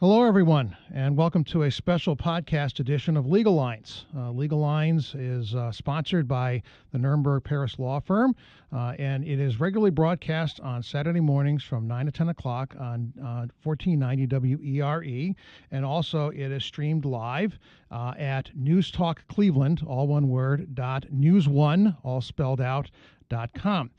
Hello, everyone, and welcome to a special podcast edition of Legal Lines. Legal Lines is sponsored by the Nuremberg Paris Law Firm, and it is regularly broadcast on Saturday mornings from 9 to 10 o'clock on 1490 WERE, and also it is streamed live at Newstalk Cleveland, all one word, .news1, all spelled out, .com.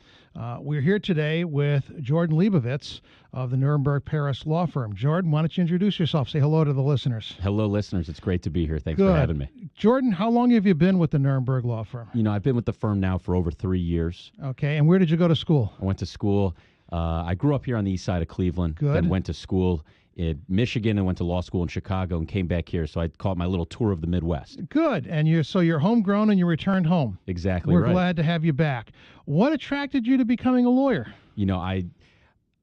We're here today with Jordan Lebovitz of the Nuremberg Paris Law Firm. Jordan, why don't you introduce yourself? Say hello to the listeners. Hello, listeners. It's great to be here. Thanks Good. for having me. Jordan, how long have you been with the Nuremberg Law Firm? I've been with the firm now for over 3 years. Okay, and where did you go to school? I went to school. I grew up here on the east side of Cleveland. Good. Then went to school in Michigan and went to law school in Chicago and came back here. So I called my little tour of the Midwest. Good, and you're homegrown and you returned home. Exactly We're right. glad to have you back. What attracted you to becoming a lawyer? I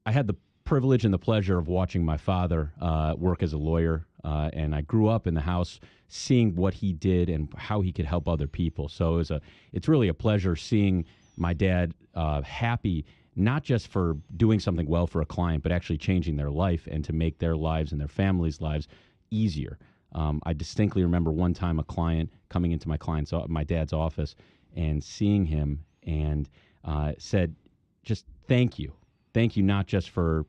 had the privilege and the pleasure of watching my father work as a lawyer, and I grew up in the house seeing what he did and how he could help other people. So it's really a pleasure seeing my dad happy, not just for doing something well for a client, but actually changing their life and to make their lives and their families' lives easier. I distinctly remember one time a client coming into my dad's office and seeing him and said, just thank you. Thank you not just for,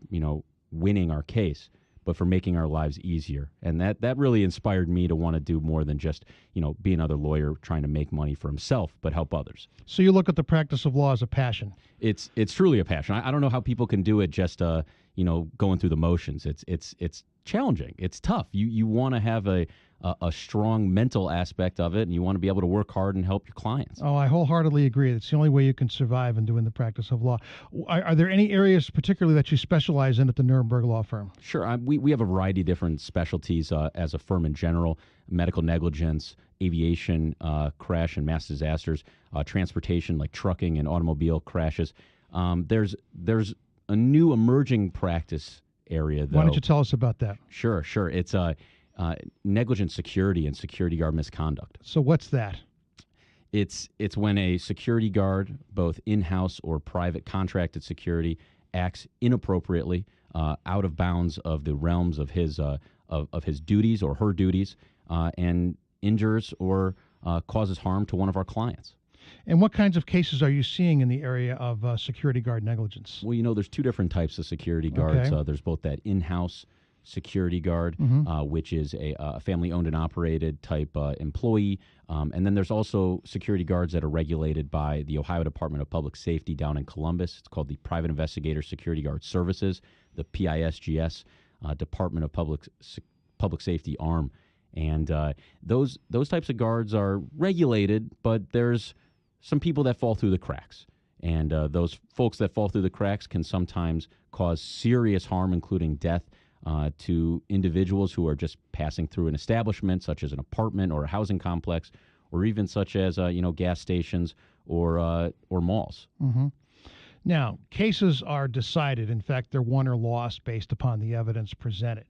winning our case, but for making our lives easier. And that really inspired me to want to do more than just, be another lawyer trying to make money for himself, but help others. So you look at the practice of law as a passion. It's truly a passion. I don't know how people can do it just, going through the motions. It's challenging. It's tough. You want to have a strong mental aspect of it, and you want to be able to work hard and help your clients. Oh, I wholeheartedly agree. It's the only way you can survive in doing the practice of law. Are there any areas particularly that you specialize in at the Nuremberg Law Firm? Sure. We have a variety of different specialties as a firm in general: medical negligence, aviation, crash and mass disasters, transportation like trucking and automobile crashes. There's a new emerging practice area, though. Why don't you tell us about that? Sure. It's negligent security and security guard misconduct. So what's that? It's when a security guard, both in-house or private contracted security, acts inappropriately, out of bounds of the realms of his duties or her duties, and injures or causes harm to one of our clients. And what kinds of cases are you seeing in the area of security guard negligence? Well, there's two different types of security guards. Okay. There's both that in-house security guard, which is a family-owned and operated type employee. And then there's also security guards that are regulated by the Ohio Department of Public Safety down in Columbus. It's called the Private Investigator Security Guard Services, the PISGS, Department of Public Safety arm. And those types of guards are regulated, but there's some people that fall through the cracks. And those folks that fall through the cracks can sometimes cause serious harm, including death, to individuals who are just passing through an establishment, such as an apartment or a housing complex, or even such as gas stations or malls. Mm-hmm. Now, cases are decided. In fact, they're won or lost based upon the evidence presented.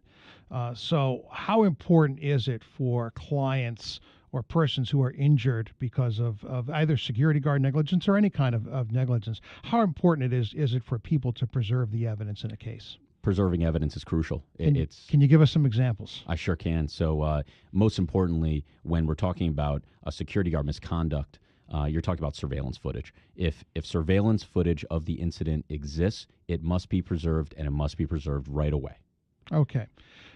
So how important is it for clients or persons who are injured because of either security guard negligence or any kind of negligence? How important is it for people to preserve the evidence in a case? Preserving evidence is crucial. Can you give us some examples? I sure can. So most importantly, when we're talking about a security guard misconduct, you're talking about surveillance footage. If surveillance footage of the incident exists, it must be preserved, and it must be preserved right away. Okay.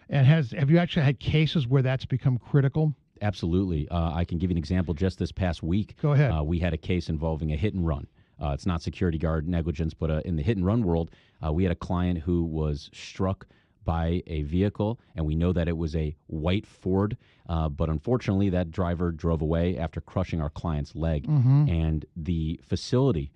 And have you actually had cases where that's become critical? Absolutely. I can give you an example. Just this past week, Go ahead. We had a case involving a hit and run. It's not security guard negligence, but in the hit and run world, we had a client who was struck by a vehicle, and we know that it was a white Ford, but unfortunately that driver drove away after crushing our client's leg. Mm-hmm. And the facility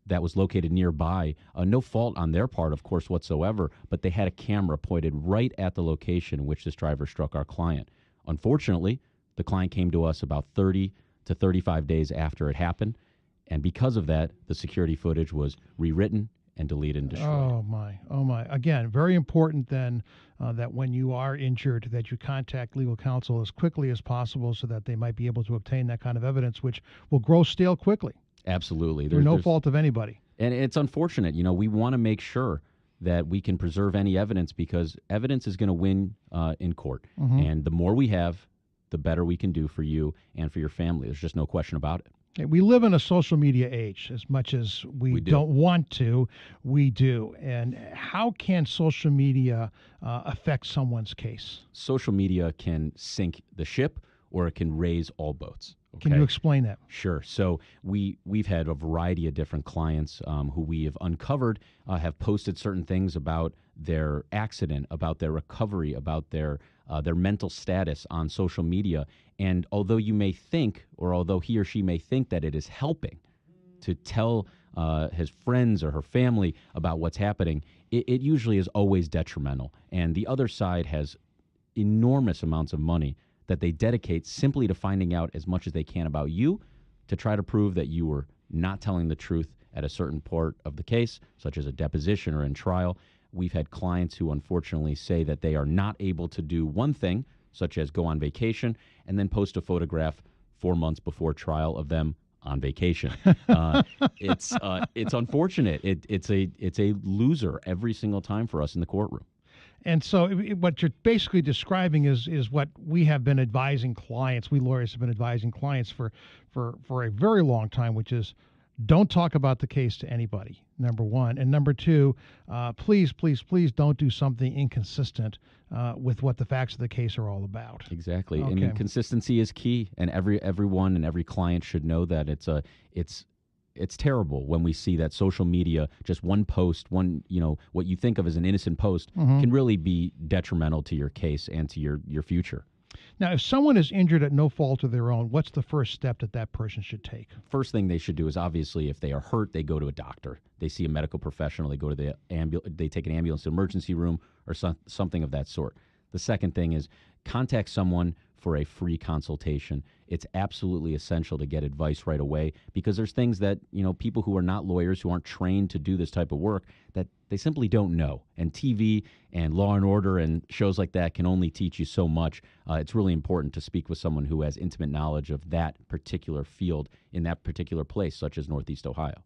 that was located nearby, no fault on their part, of course, whatsoever, but they had a camera pointed right at the location in which this driver struck our client. Unfortunately, the client came to us about 30 to 35 days after it happened, and because of that, the security footage was rewritten and deleted and destroyed. Oh my. Again, very important then that when you are injured that you contact legal counsel as quickly as possible so that they might be able to obtain that kind of evidence, which will grow stale quickly. Absolutely. Through no fault of anybody. And it's unfortunate. We want to make sure that we can preserve any evidence, because evidence is going to win in court. And the more we have, the better we can do for you and for your family. There's just no question about it. Okay, we live in a social media age. As much as we don't want to, we do. And how can social media affect someone's case? Social media can sink the ship, or it can raise all boats. Okay? Can you explain that? Sure. So we've had a variety of different clients who we have uncovered have posted certain things about their accident, about their recovery, about their mental status on social media. And although you may think, or although he or she may think that it is helping to tell his friends or her family about what's happening, it usually is always detrimental. And the other side has enormous amounts of money that they dedicate simply to finding out as much as they can about you, to try to prove that you were not telling the truth at a certain part of the case, such as a deposition or in trial. We've had clients who unfortunately say that they are not able to do one thing, such as go on vacation, and then post a photograph 4 months before trial of them on vacation. It's unfortunate. It's a loser every single time for us in the courtroom. And so what you're basically describing is what we have been advising clients. We lawyers have been advising clients for a very long time, which is don't talk about the case to anybody, number one. And number two, please don't do something inconsistent with what the facts of the case are all about. Exactly. Okay. I mean, consistency is key, and everyone and every client should know that it's terrible when we see that social media, just one post, what you think of as an innocent post, can really be detrimental to your case and to your future. Now, if someone is injured at no fault of their own, what's the first step that person should take? First thing they should do is, obviously, if they are hurt, they go to a doctor. They see a medical professional. They go to they take an ambulance to the emergency room or something of that sort. The second thing is contact someone for a free consultation. It's absolutely essential to get advice right away, because there's things that, people who are not lawyers, who aren't trained to do this type of work, that they simply don't know. And TV and Law and Order and shows like that can only teach you so much. It's really important to speak with someone who has intimate knowledge of that particular field in that particular place, such as Northeast Ohio.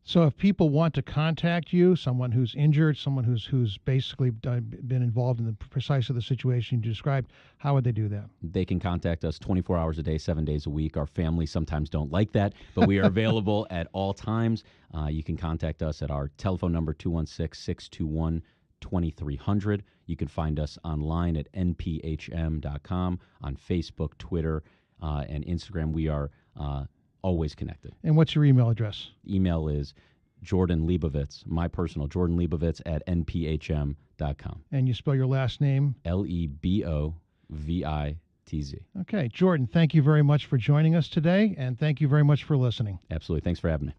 So if people want to contact you, someone who's injured, someone who's basically been involved in precisely the situation you described, how would they do that? They can contact us 24 hours a day, 7 days a week. Our families sometimes don't like that, but we are available at all times. You can contact us at our telephone number, 216-621-2300. You can find us online at nphm.com, on Facebook, Twitter, and Instagram. We are always connected. And what's your email address? Email is Jordan Lebovitz, my personal, Jordan Lebovitz at nphm.com. And you spell your last name? Lebovitz. Okay. Jordan, thank you very much for joining us today, and thank you very much for listening. Absolutely. Thanks for having me.